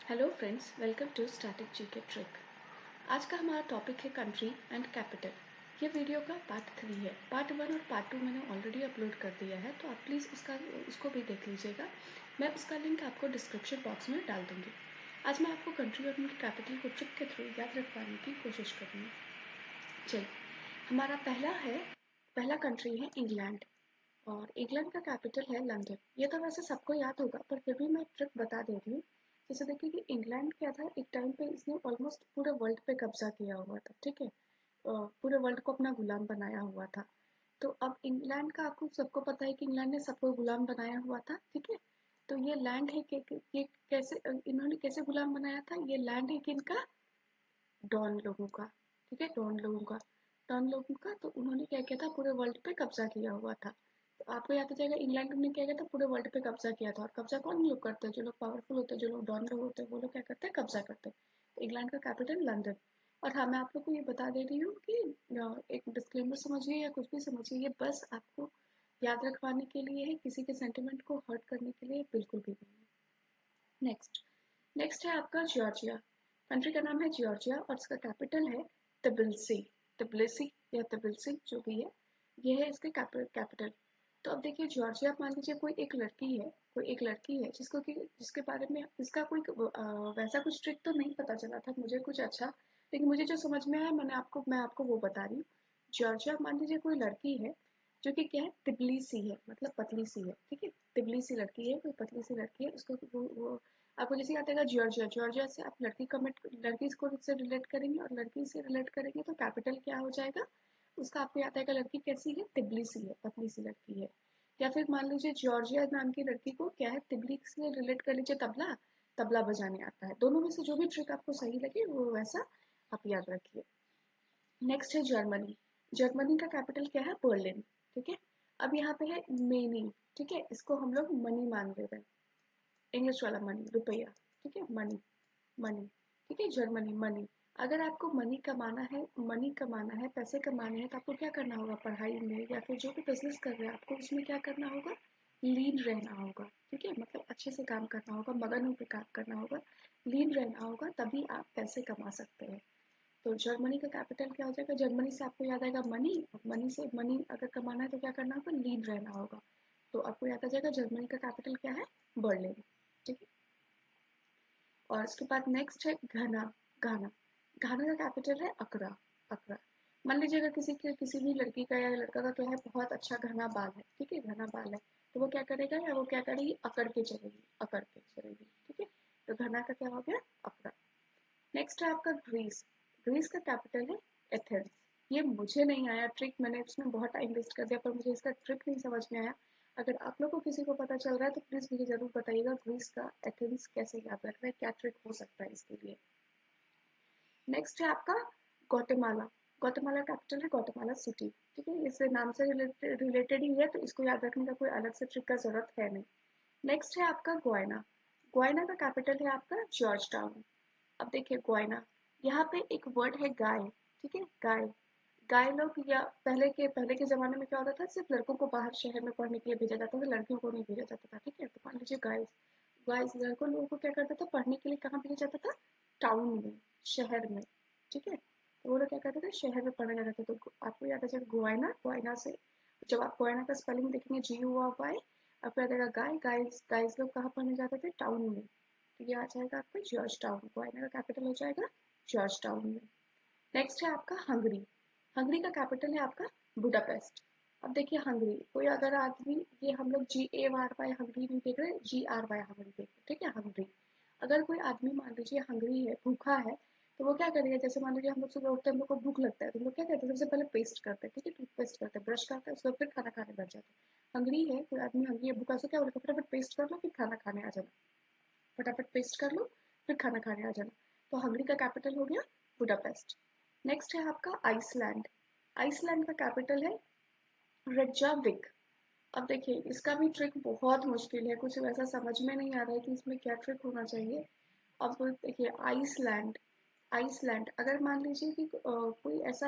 Hello friends, welcome to static GK trick. आज का हमारा टॉपिक है कंट्री एंड कैपिटल। ये वीडियो का पार्ट 3 है। पार्ट 1 और पार्ट 2 मैंने ऑलरेडी अपलोड कर दिया है, तो आप प्लीज़ उसको भी देख लीजिएगा। मैं उसका लिंक आपको डिस्क्रिप्शन बॉक्स में डाल दूँगी। आज मैं आपको कंट्री और उनकी कैपिटल को ट्रिक के थ्रू याद रखवाने की कोशिश करूँगी। चलिए, हमारा पहला कंट्री है इंग्लैंड, और इंग्लैंड का कैपिटल है लंदन। ये तो वैसे सबको याद होगा, पर फिर भी मैं ट्रिक बता दे रही हूँ। जैसे देखिए कि इंग्लैंड क्या था, एक टाइम पे इसने ऑलमोस्ट पूरे वर्ल्ड पे कब्जा किया हुआ था, ठीक है। पूरे वर्ल्ड को अपना गुलाम बनाया हुआ था। तो अब इंग्लैंड का आपको सबको पता है कि इंग्लैंड ने सबको गुलाम बनाया हुआ था, ठीक है। तो ये लैंड है कि ये कैसे इन्होंने कैसे गुलाम बनाया था, ये लैंड है किनका, डॉन लोगों का, ठीक है, डॉन लोगों का। तो उन्होंने क्या किया था, पूरे वर्ल्ड पे कब्जा किया हुआ था। तो आपको याद आ जाएगा, इंग्लैंड ने क्या किया था, पूरे वर्ल्ड पे कब्जा किया था। और कब्जा कौन लोग करते हैं, जो लोग पावरफुल होते हैं, जो लोग डॉन लोग होते हैं, वो लोग क्या करते हैं, कब्जा करते हैं। तो इंग्लैंड का कैपिटल लंदन। और हाँ, मैं आप लोग को ये बता दे रही हूँ कि एक डिस्क्लेमर समझिए या कुछ भी समझिए, ये बस आपको याद रखवाने के लिए है, किसी के सेंटिमेंट को हर्ट करने के लिए बिल्कुल भी नहीं है। नेक्स्ट नेक्स्ट है आपका जॉर्जिया। कंट्री का नाम है जॉर्जिया और इसका कैपिटल है तबिलिसी। तबिलिसी या तबिलिसी जो भी है, ये है इसके कैपिटल। तो अब देखिए, जॉर्जिया मान लीजिए कोई एक लड़की है जिसके बारे में इसका कोई वैसा कुछ ट्रिक तो नहीं पता चला था मुझे कुछ अच्छा, लेकिन मुझे जो समझ में आया मैं आपको वो बता रही हूँ। जॉर्जिया मान लीजिए कोई लड़की है जो कि क्या है, तिबली सी है, मतलब पतली सी है, ठीक है। तिबली सी लड़की है, कोई पतली सी लड़की है, उसको वो आपको जैसे याद आएगा जॉर्जिया। जॉर्जिया से आप लड़की को से रिलेट करेंगे, और लड़की से रिलेट करेंगे तो कैपिटल क्या हो जाएगा उसका, आपको याद आएगा लड़की कैसी है, तिबली सी है, पतली सी लड़की है। या फिर मान लीजिए जॉर्जिया नाम की लड़की को क्या है, तिबली से रिलेट कर लीजिए, तबला तबला बजाने आता है। दोनों में से जो भी ट्रिक आपको सही लगे वो वैसा आप याद रखिए। नेक्स्ट है जर्मनी। जर्मनी का कैपिटल क्या है, बर्लिन, ठीक है। अब यहाँ पे है मेनी, ठीक है, इसको हम लोग मनी मान ले रहे हैं, इंग्लिश वाला मनी, रुपया, ठीक है, मनी, मनी, ठीक है, जर्मनी मनी। अगर आपको मनी कमाना है, पैसे कमाने हैं, तो आपको क्या करना होगा, पढ़ाई में या फिर जो भी बिजनेस कर रहे हैं आपको उसमें क्या करना होगा, लीन रहना होगा, ठीक है, मतलब अच्छे से काम करना होगा, मगन होकर काम करना होगा, लीन रहना होगा, तभी आप पैसे कमा सकते हैं। तो जर्मनी का कैपिटल क्या हो जाएगा, जर्मनी से आपको याद आएगा मनी, मनी से मनी अगर कमाना है तो क्या करना होगा, लीन रहना होगा। तो आपको याद आ जाएगा जर्मनी का कैपिटल क्या है, बर्लिन, ठीक है। और इसके बाद नेक्स्ट है घाना। घाना घाना का कैपिटल है अकरा। अकरा मान लीजिए अगर किसी भी लड़की का या लड़का का क्या है, बहुत अच्छा घना बाल है, ठीक है, घना बाल है, तो वो क्या करेगा, या वो क्या करेगी, अकड़ के चलेगी, ठीक है। तो घना का क्या हो गया, अकरा। नेक्स्ट है आपका ग्रीस। ग्रीस का कैपिटल है एथेंस। ये मुझे नहीं आया ट्रिक, मैंने इसमें बहुत टाइम वेस्ट कर दिया, पर मुझे इसका ट्रिक नहीं समझ में आया। अगर आप लोग को किसी को पता चल रहा है तो प्लीज मुझे जरूर बताइएगा, ग्रीस का एथेंस कैसे याद रखना है, क्या ट्रिक हो सकता है इसके लिए। नेक्स्ट है आपका ग्वाटेमाला। ग्वाटेमाला कैपिटल है ग्वाटेमाला सिटी, ठीक है, इससे नाम से रिलेटेड ही है, तो इसको याद रखने का कोई अलग से ट्रिक का जरूरत है नहीं। नेक्स्ट है आपका ग्वाइना। ग्वाइना का कैपिटल है आपका जॉर्ज टाउन। अब देखिए ग्वाइना, यहाँ पे एक वर्ड है गाय, ठीक है, गाय। गाय लोग, या पहले के जमाने में क्या होता था, सिर्फ लड़कों को बाहर शहर में पढ़ने के लिए भेजा जाता था, लड़कियों को नहीं भेजा जाता था, ठीक है। तो मान लीजिए गाय, गाइस लड़कों लोगों को क्या करता था, पढ़ने के लिए कहाँ भेजा जाता था, टाउन में, शहर में, ठीक है। तो वो लोग क्या करते थे, शहर में पढ़ने जाते थे। तो आपको याद है जब गोइना, गोइना से जब आप गोइना का स्पेलिंग देखेंगे, GUY, आपको याद आएगा गाय, गाइस गाइस लोग कहाँ पढ़ने जाते थे, टाउन में। तो ये आ जाएगा आपका जॉर्ज टाउन, गोइना का कैपिटल हो जाएगा जॉर्ज टाउन में। नेक्स्ट है आपका हंगरी। हंगरी का कैपिटल है आपका बुडापेस्ट। अब देखिए हंगरी, कोई अगर आदमी, ये हम लोग GARY हंगरी नहीं देख रहे, GRY हंगरी देख रहे, ठीक है, हंगरी। अगर कोई आदमी मान लीजिए हंगरी है, भूखा है, तो वो क्या करेगा, जैसे मान लीजिए हम लोग सुबह उठते हैं, हम लोग को भूख लगता है, तो हम लोग क्या करते हैं, सबसे पहले पेस्ट करते हैं, ठीक है, टूथपेस्ट करते हैं, ब्रश करते हैं, उसके बाद फिर खाना खाने बैठ जाते हैं। हंगरी है, कोई आदमी हंगरी है, भूखा, से क्या बोलेगा, फटाफट पेस्ट कर लो फिर खाना खाने आ जाना, फटाफट पेस्ट कर लो फिर खाना खाने आ जाना। तो हंगरी का कैपिटल हो गया बुडापेस्ट। नेक्स्ट है आपका आइसलैंड। आइसलैंड का कैपिटल है रेykjavik। अब देखिए इसका भी ट्रिक बहुत मुश्किल है, कुछ वैसा समझ में नहीं आ रहा है कि इसमें क्या ट्रिक होना चाहिए। अब देखिए आइसलैंड, आइसलैंड अगर मान लीजिए कि कोई ऐसा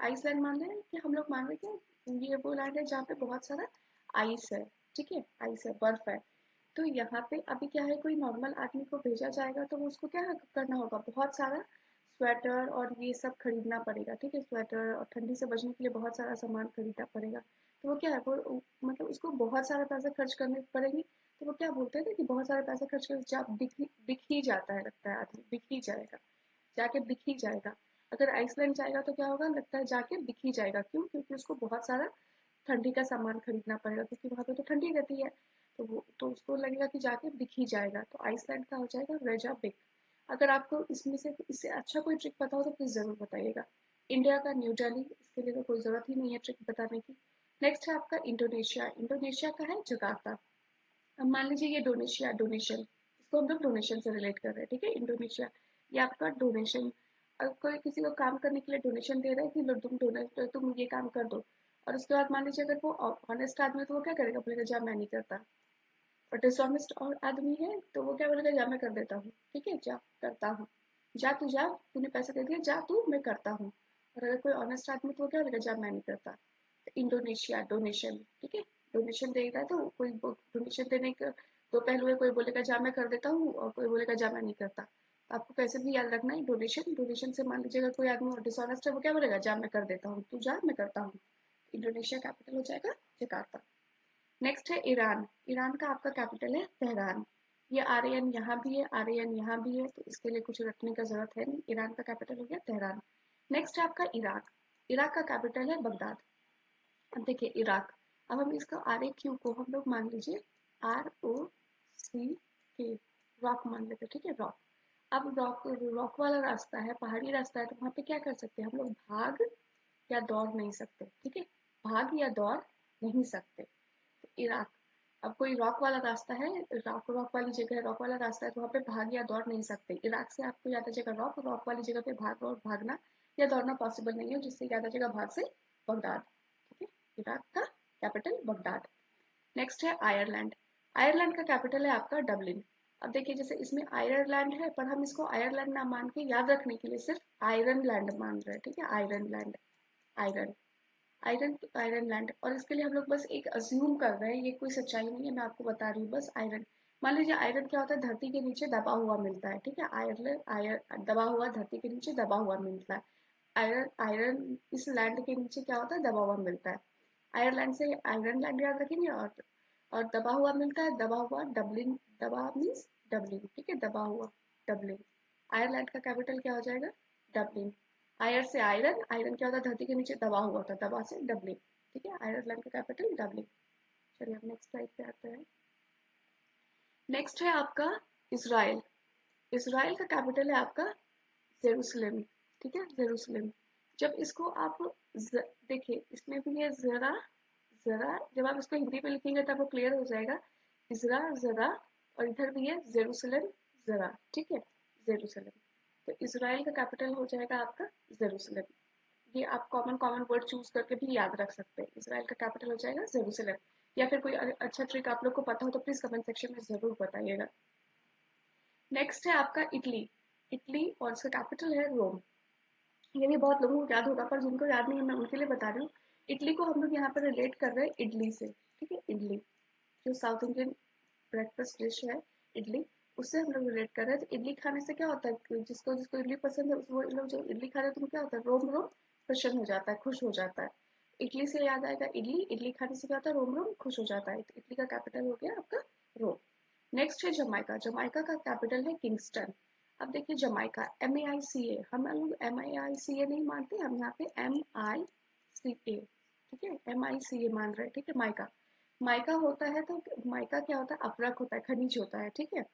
आइसलैंड मान लें कि हम लोग मान रहे कि ये वो लैंड है जहाँ पे बहुत सारा आइस है, ठीक है, आइस है, बर्फ है। तो यहाँ पे अभी क्या है, कोई नॉर्मल आदमी को भेजा जाएगा तो वो उसको क्या करना होगा, बहुत सारा स्वेटर और ये सब खरीदना पड़ेगा, ठीक है, स्वेटर और ठंडी से बचने के लिए बहुत सारा सामान खरीदना पड़ेगा। तो वो क्या है, वो मतलब उसको बहुत सारे पैसे खर्च करने पड़ेंगे। तो वो क्या बोलते हैं ना कि बहुत सारे पैसे खर्च कर जब दिख ही जाता है, लगता है आदमी दिख ही जाएगा, जाके दिख ही जाएगा। अगर आइसलैंड जाएगा तो क्या होगा, लगता है जाके दिख ही जाएगा, क्यों, क्योंकि उसको बहुत सारा ठंडी का सामान खरीदना पड़ेगा, क्योंकि वहां पे तो ठंडी रहती है। तो वो तो उसको लगेगा कि जाके दिख ही जाएगा। तो आइसलैंड का हो जाएगा रेजाविक। अगर आपको इसमें से इससे अच्छा कोई ट्रिक पता हो तो प्लीज जरूर बताइएगा। इंडिया का न्यू दिल्ली, इसके लिए तो कोई जरूरत ही नहीं है ट्रिक बताने की। नेक्स्ट है आपका इंडोनेशिया। इंडोनेशिया का है जकार्ता। अब मान लीजिए ये डोनेशिया, डोनेशन, इसको हम लोग डोनेशन से रिलेट कर रहे हैं, ठीक है, इंडोनेशिया। ये आपका डोनेशन, अगर कोई किसी को काम करने के लिए डोनेशन दे रहा है कि लो तुम डोनेट, तुम ये काम कर दो, और उसके बाद मान लीजिए अगर वो ऑनेस्ट आदमी है तो वो क्या करेगा, बोलेगा जा मैं नहीं करता। और डिसऑनेस्ट और आदमी है तो वो क्या बोलेगा, जा मैं कर देता हूँ, ठीक है, जा करता हूँ, जा तूने पैसे दे दिए, जा तू, मैं करता हूँ। और अगर कोई ऑनेस्ट आदमी तो वो क्या बोलेगा, जा मैं नहीं करता। तो इंडोनेशिया डोनेशन, ठीक है, डोनेशन देगा तो कोई डोनेशन देने का दो पहलू है, कोई बोलेगा जा मैं कर देता हूँ और कोई बोलेगा जा मैं नहीं करता। तो आपको कैसे भी याद रखना है, डोनेशन, डोनेशन से मान लीजिए अगर कोई आदमी डिसऑनेस्ट है वो क्या बोलेगा, जा मैं कर देता हूँ, तू जा मैं करता हूँ। इंडोनेशिया कैपिटल हो जाएगा जकार्ता। नेक्स्ट है ईरान। ईरान का आपका कैपिटल है तेहरान। ये आर्यन यहाँ भी है, आर्यन यहाँ भी है, तो इसके लिए कुछ रटने का जरूरत है नहीं। ईरान का कैपिटल हो गया तेहरान। नेक्स्ट है आपका इराक। इराक का कैपिटल है बगदाद। अब देखिए इराक, अब हम इसका आर ए क्यू को हम लोग मान लीजिए ROCK, रॉक मान लेते हैं, ठीक है, रॉक। अब रॉक, रॉक वाला रास्ता है, पहाड़ी रास्ता है, तो वहां पे क्या कर सकते हैं हम लोग, भाग या दौड़ नहीं सकते, ठीक है, भाग या दौड़ नहीं सकते। इराक, अब कोई रॉक वाला रास्ता है, रॉक रॉक वाली जगह है, रॉक वाला रास्ता है, तो वहाँ पे भाग या दौड़ नहीं सकते। इराक से आपको याद आ जाएगा रॉक, रॉक वाली जगह पे भाग और भागना या दौड़ना पॉसिबल नहीं है, जिससे याद आ जाएगा भाग से बगदाद, ठीक है, इराक का कैपिटल बगदाद। नेक्स्ट है आयरलैंड। आयरलैंड का कैपिटल है आपका डबलिन। अब देखिए जैसे इसमें आयरलैंड है, पर हम इसको आयरलैंड ना मान के याद रखने के लिए सिर्फ आयरन लैंड मान रहे हैं, ठीक है, iron land, iron, iron, iron land. और इसके लिए हम लोग बस एक अज्यूम कर रहे हैं, ये कोई सच्चाई नहीं है, मैं आपको बता रही हूँ बस। आयरन, मान लीजिए आयरन क्या होता है, धरती के नीचे दबा हुआ मिलता है, ठीक है, आयरन, आयरन दबा हुआ, धरती के नीचे दबा हुआ मिलता है। आयरन, आयरन इस लैंड के नीचे क्या होता है, दबा हुआ मिलता है। आयरलैंड से आयरन लैंड याद रखेंगे। और दबा हुआ मिलता है, दबा हुआ, डबलिन, दबा मीन्स डबलिन, ठीक है, दबा हुआ, डबलिन। आयरलैंड का कैपिटल क्या हो जाएगा, डबलिन। आयर से आयरन, आयरन क्या होता है, धरती के नीचे दबा हुआ होता है, दबा से डबलिन, ठीक है, आयरलैंड का कैपिटल डबलिन। चलिए अब नेक्स्ट स्लाइड पे आते हैं। नेक्स्ट है आपका इसराइल। इसराइल का कैपिटल है आपका जेरूसलम, ठीक है, जेरूसलम। जब इसको आप देखिए इसमें भी है जरा, जरा, जब आप इसको हिंदी में लिखेंगे तब वो क्लियर हो जाएगा, इजरा, जरा, और इधर भी है जेरूसलम, जरा, ठीक है, जेरूसलम। तो इसराइल का कैपिटल हो जाएगा आपका जेरूसलम। ये आप कॉमन कॉमन वर्ड चूज करके भी याद रख सकते हैं, इसराइल का कैपिटल हो जाएगा जेरूसलम। या फिर कोई अच्छा ट्रिक आप लोग को पता हो तो प्लीज कमेंट सेक्शन में जरूर बताइएगा। नेक्स्ट है आपका इटली। इटली और इसका कैपिटल है रोम। ये भी बहुत लोगों को याद होगा, पर जिनको याद नहीं है मैं उनके लिए बता रही हूँ। इटली को हम लोग यहाँ पर रिलेट कर रहे हैं इडली से, ठीक है, इडली जो साउथ इंडियन ब्रेकफास्ट डिश है, इडली, उससे हम लोग रिलेट कर रहे हैं। तो इडली खाने से क्या होता है कि जिसको जिसको इडली पसंद है वो लोग जो इडली खा रहे हैं तो क्या होता है, रोम रोम प्रसन्न हो जाता है, खुश हो जाता है। इडली से याद आएगा इडली, इडली खाने से क्या होता है, रोम रोम खुश हो जाता है। तो इटली का कैपिटल हो गया आपका रोम। नेक्स्ट है जमाइका। जमाइका का कैपिटल है किंगस्टन। अब देखिए जमाइका, MAICA, हम लोग MAICA नहीं मानते, हम यहाँ पे MICA, ठीक है, MICA मान रहे हैं, ठीक है। माइका, माइका होता है तो माइका क्या होता है, अपरक होता है, खनिज होता है, ठीक है,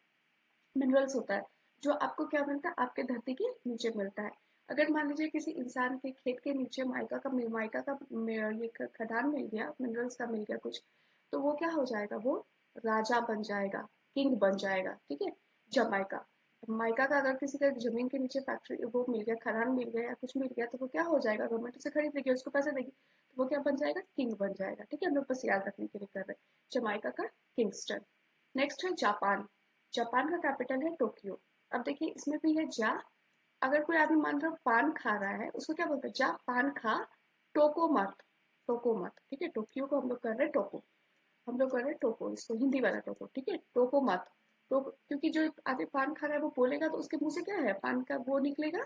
मिनरल्स होता है, जो आपको क्या मिलता है, आपके धरती के नीचे मिलता है। अगर मान लीजिए किसी इंसान के खेत के नीचे माइका का ये खदान मिल गया, मिनरल्स का मिल गया कुछ, तो वो क्या हो जाएगा, वो राजा बन जाएगा, किंग बन जाएगा, ठीक है, जमाइका। माइका का अगर किसी का जमीन के नीचे फैक्ट्री वो मिल गया, खदान मिल गया या कुछ मिल गया, तो वो क्या हो जाएगा, गवर्नमेंट उसे खरीद लेगी, उसको पैसे देगी, तो वो क्या बन जाएगा, किंग बन जाएगा, ठीक है। हम लोग बस याद रखने के लिए कर रहे हैं, जमाइका का किंगस्टन। नेक्स्ट है जापान। जापान का कैपिटल है टोक्यो। अब देखिए इसमें भी है जा, अगर कोई आदमी मान लो पान खा रहा है उसको क्या बोलते हैं, जा पान खा, टोको मत, टोको मत, ठीक है, टोक्यो को हम लोग कर रहे हैं टोको। हम लोग कर रहे हैं टोको, इसको हिंदी वाला टोको, ठीक है, टोको मत। तो क्योंकि जो आगे पान खा रहा है वो बोलेगा तो उसके मुंह से क्या है, पान का वो निकलेगा,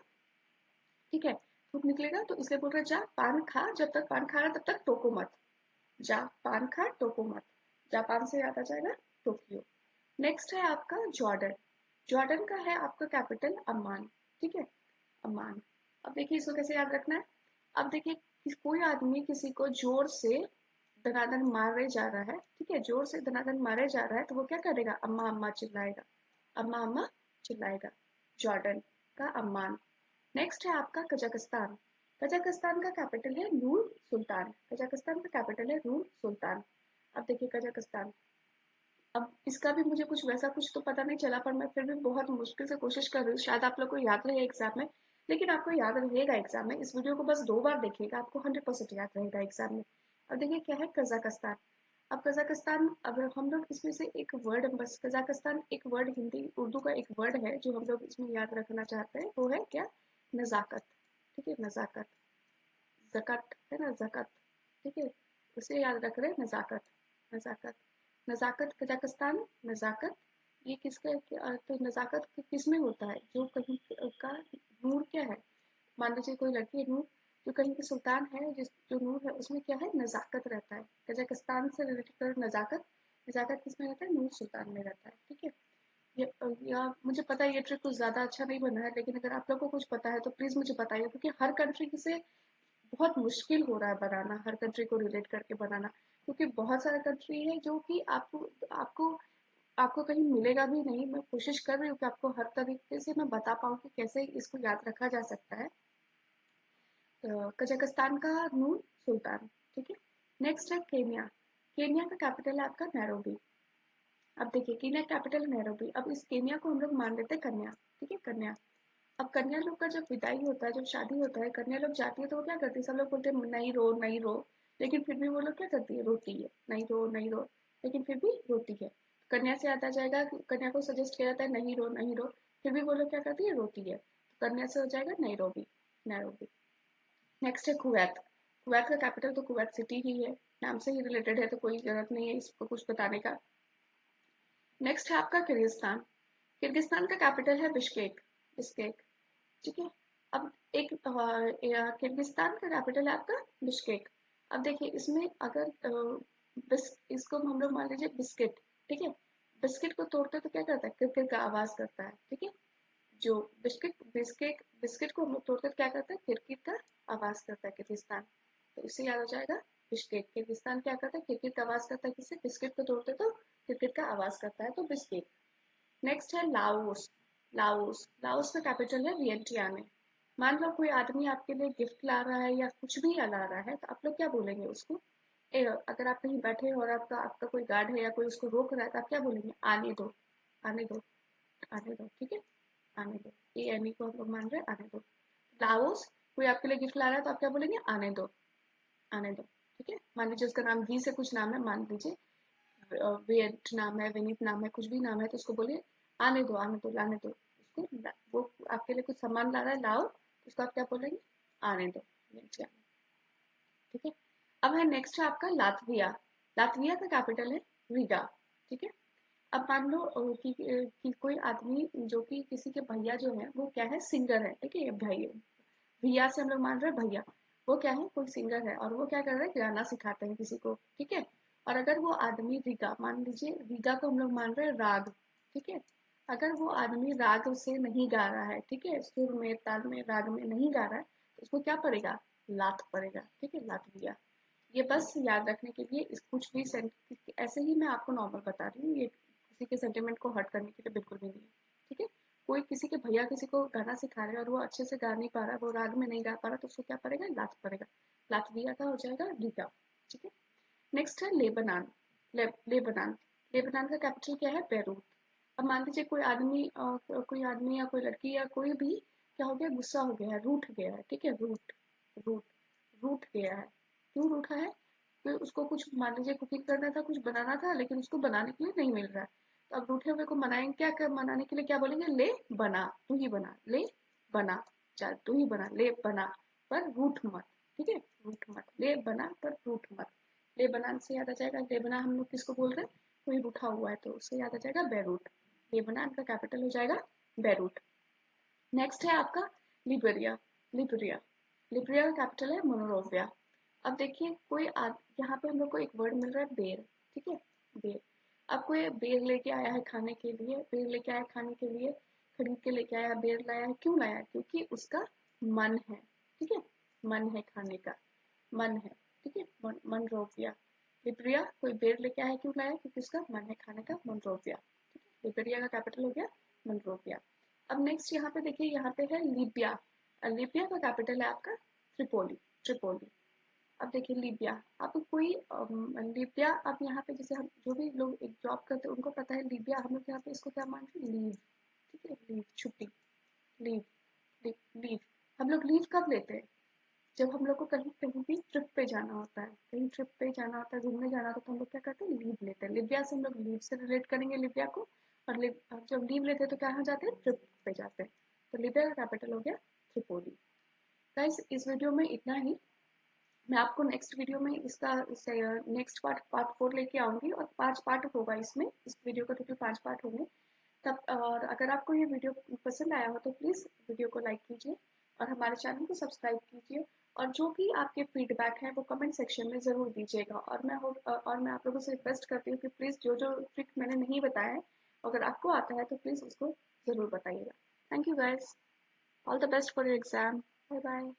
ठीक है, थूक निकलेगा, तो इसलिए बोल रहे हैं जा पान खा, जब तक पान खा रहा है तब तक टोको मत। जा पान खा टोको मत। जापान से याद आ जाएगा टोक्यो। नेक्स्ट है आपका जॉर्डन। जॉर्डन का है आपका कैपिटल अम्मान, ठीक है, अम्मान। अब देखिए इसको कैसे याद रखना है। अब देखिए कोई आदमी किसी को जोर से दनादन मारे जा रहा है, ठीक है, जोर से दनादन मारे जा रहा है, तो वो क्या करेगा, अम्मा अम्मा चिल्लाएगा, अम्मा अम्मा चिल्लाएगा। जॉर्डन का अम्मान। नेक्स्ट है आपका कजाकिस्तान। कजाकिस्तान का कैपिटल है नूर सुल्तान। कजाकिस्तान का कैपिटल है नूर सुल्तान। अब देखिए कजाकिस्तान, अब इसका भी मुझे कुछ वैसा कुछ तो पता नहीं चला, पर मैं फिर भी बहुत मुश्किल से कोशिश कर रही हूँ, शायद आप लोग को याद रहे एग्जाम में, लेकिन आपको याद रहेगा एग्जाम में। इस वीडियो को बस 2 बार देखिएगा, आपको 100% याद रहेगा एग्जाम में। अब देखिए क्या है कजाकिस्तान। अब कजाकिस्तान, अब हम लोग इसमें से एक वर्ड, बस कजाकिस्तान एक वर्ड हिंदी उर्दू का एक वर्ड है जो हम लोग इसमें याद रखना चाहते हैं, वो है क्या, नजाकत, ठीक है, नजाकत, ज़कत है ना, ज़कत, ठीक है, उसे याद रख रहे हैं, नज़ाकत, नज़ाकत, नज़ाकत कजाकिस्तान, नज़ाकत, ये किसका, तो नज़ाकत किस में होता है, जो कहीं का नूर क्या है, मान लीजिए कोई लड़की है नूर, जो कहीं की सुल्तान है, जिस जो नूर है उसमें क्या है, नज़ाकत रहता है। कजाकिस्तान से रिलेटेड नज़ाकत, नज़ाकत किस में रहता है, नूर सुल्तान में रहता है, ठीक है। या मुझे पता है ये ट्रिक कुछ ज़्यादा अच्छा नहीं बना है, लेकिन अगर आप लोग को कुछ पता है तो प्लीज़ मुझे बताइए, क्योंकि हर कंट्री से बहुत मुश्किल हो रहा है बनाना, हर कंट्री को रिलेट करके बनाना, क्योंकि बहुत सारा कंट्री है जो कि आपको आपको आपको कहीं मिलेगा भी नहीं। मैं कोशिश कर रही हूँ कि आपको हर तरीके से मैं बता पाऊँ कि कैसे इसको याद रखा जा सकता है। कजाकिस्तान का नूर सुल्तान, ठीक है। नेक्स्ट है केन्या। केन्या का कैपिटल है आपका नैरोबी। अब देखिए केन्या कैपिटल नैरोबी, अब इस केन्या को हम लोग मान लेते हैं कन्या, ठीक है, कन्या। अब कन्या लोग का जब विदाई होता है, जब शादी होता है, कन्या लोग जाती है तो वो क्या करती है, सब लोग बोलते हैं नहीं रो नहीं रो, लेकिन फिर भी वो लोग क्या करती है, रोती है, नहीं रो नहीं रो, लेकिन फिर भी रोती है। कन्या से आता जाएगा, कन्या को सजेस्ट किया जाता है नहीं रो नहीं रो, फिर भी वो लोग क्या करती है, रोती है, तो कन्या से हो जाएगा नैरोबी, नैरोबी। नेक्स्ट है कुवैत। कुवैत का कैपिटल तो कुवैत सिटी ही है, नाम से ही रिलेटेड है, तो कोई जरूरत नहीं है इसको कुछ बताने का। नेक्स्ट है आपका किर्गिस्तान। किर्गिस्तान का कैपिटल है बिश्केक, बिश्केक, ठीक है। अब एक किर्गिस्तान का कैपिटल है आपका बिश्केक। अब देखिए इसमें अगर इसको हम लोग मान लीजिए बिस्किट, ठीक है, बिस्किट को तोड़ते तो क्या करता है, किरकिर का आवाज करता है, ठीक है, जो बिस्किट बिस्किट बिस्किट को हम लोग तोड़ते तो क्या करता है, किरकिर का आवाज करता है किर्गिस्तान, तो इससे याद हो जाएगा बिस्किट। किर्गिस्तान क्या करता है, किरकिर का आवाज करता है, किससे, बिस्किट को तोड़ते तो किरकिर का आवाज करता है, तो बिस्किट। नेक्स्ट है लाओस। लाओस, लाओस का कैपिटल है वियंटियाने। मान लो कोई आदमी आपके लिए गिफ्ट ला रहा है या कुछ भी ला रहा है, तो आप लोग क्या बोलेंगे उसको, अगर आप कहीं बैठे हो और आपका आपका कोई गार्ड है या कोई उसको रोक रहा है, तो आप क्या बोलेंगे, आने दो, आने दो, आने दो, ठीक है, आने दो, ये एनी को हम लोग मान रहे हैं, आने दो। लाओस, कोई आपके लिए गिफ्ट ला रहा है तो आप क्या बोलेंगे, आने दो, आने दो, ठीक है। मान लीजिए उसका नाम वी से कुछ नाम है, मान लीजिए वेट नाम है, विनीत नाम है, कुछ भी नाम है, तो उसको बोलिए आने दो, आने दो, लाने दो उसको, वो आपके लिए कुछ सामान ला रहा है, लाओ, तो उसको आप क्या बोलेंगे, आने दो, नीचे आने, ठीक है। अब है नेक्स्ट है आपका लातविया। लातविया का कैपिटल है रीगा, ठीक है। अब मान लो कि कोई आदमी जो कि किसी के भैया जो है वो क्या है, सिंगर है, ठीक है, ये भाई, भैया से हम लोग मान रहे हैं भैया, वो क्या है, कोई सिंगर है और वो क्या कर रहा है, गाना सिखाते हैं किसी को, ठीक है। और अगर वो आदमी रीगा, मान लीजिए रीगा को हम लोग मान रहे हैं राग, ठीक है, अगर वो आदमी राग से नहीं गा रहा है, ठीक है, सुर में ताल में राग में नहीं गा रहा है, तो उसको क्या पड़ेगा, लात पड़ेगा, ठीक है, लात दिया। ये बस याद रखने के लिए, इस कुछ भी ऐसे ही मैं आपको नॉर्मल बता रही हूँ, ये किसी के सेंटिमेंट को हर्ट करने के लिए बिल्कुल भी नहीं है, ठीक है। कोई किसी के भैया किसी को गाना सिखा रहे हैं और वो अच्छे से गा नहीं पा रहा है, वो राग में नहीं गा पा रहा, तो उसको क्या पड़ेगा, लात पड़ेगा, लातविया का हो जाएगा लीगा, ठीक है। नेक्स्ट है लेबनान। लेबनान, लेबनान का कैपिटल क्या है, बेरूत। अब मान लीजिए कोई आदमी या कोई लड़की या कोई भी क्या हो गया, गुस्सा हो गया है, रूठ गया है, ठीक है, रूठ, रूठ, रूठ गया है। क्यों रूठा है, तो उसको कुछ मान लीजिए कुकिंग करना था, कुछ बनाना था, लेकिन उसको बनाने के लिए नहीं मिल रहा है, तो अब रूठे हुए को मनाएंगे, क्या कर मनाने के लिए क्या बोलेंगे, ले बना, तू ही बना, ले बना, चल तू ही बना, ले बना, पर रूठ मत, ठीक है, रूठ मत, ले बना पर रूठ मत। लेबनान से याद आ जाएगा, लेबनान हम लोग किसको बोल रहे हैं, कोई उठा हुआ है तो उससे याद आ जाएगा बेरूट। लेबनान का कैपिटल हो जाएगा बेरूट। नेक्स्ट है आपका लिबेरिया। लिबेरिया लिबेरिया का कैपिटल है मोनरोविया। अब देखिए यहाँ पे हम लोग को एक वर्ड मिल रहा है बेर, ठीक है, बेर। अब कोई बेर लेके आया है खाने के लिए, बेर लेके आया है खाने के लिए, खरीद के लेके आया है, बेर लाया है, क्यों लाया है, क्योंकि उसका मन है, ठीक है, मन है खाने का, मन है, ठीक है, मनरोविया। लिबेरिया कोई बेर लेके आया है, क्यों लाया है, क्योंकि उसका मन है खाने का, मनरोविया, ठीक है। लिबेरिया का कैपिटल हो गया मनरोविया। अब नेक्स्ट यहाँ पे देखिए, यहाँ पे है लीबिया। लीबिया का कैपिटल है आपका त्रिपोली, ट्रिपोली। अब देखिए लीबिया, अब कोई लीबिया, अब यहाँ पे जैसे हम जो भी लोग एक जॉब करते हैं उनको पता है लीबिया, हम लोग यहाँ पे इसको क्या मानते हैं, लीव, ठीक है, लीव, छुट्टी, लीव, लीव, लीव। हम लोग लीव कब लेते हैं, जब हम लोग को कहीं कहीं भी ट्रिप पे जाना होता है, कहीं ट्रिप पे जाना होता है, घूमने जाना होता है, तो हम लोग क्या करते हैं, लीव लेते हैं। लिबिया से हम लोग लीव से रिलेट करेंगे लिबिया को, और जब लीव लेते हैं तो क्या हो जाते हैं, ट्रिप पे जाते हैं। तो लिबिया का कैपिटल हो गया त्रिपोली। गाइस इस वीडियो में इतना ही। मैं आपको नेक्स्ट वीडियो में इसका नेक्स्ट पार्ट 4 लेके आऊंगी, और 5 पार्ट होगा इसमें, इस वीडियो का टोटल 5 पार्ट होंगे। तब और अगर आपको ये वीडियो पसंद आया हो तो प्लीज़ वीडियो को लाइक कीजिए और हमारे चैनल को सब्सक्राइब कीजिए, और जो भी आपके फीडबैक है वो कमेंट सेक्शन में ज़रूर दीजिएगा। और मैं आप लोगों से रिक्वेस्ट करती हूँ कि प्लीज़ जो जो ट्रिक मैंने नहीं बताया है, अगर आपको आता है तो प्लीज़ उसको ज़रूर बताइएगा। Thank you guys, all the best for your exam, bye bye.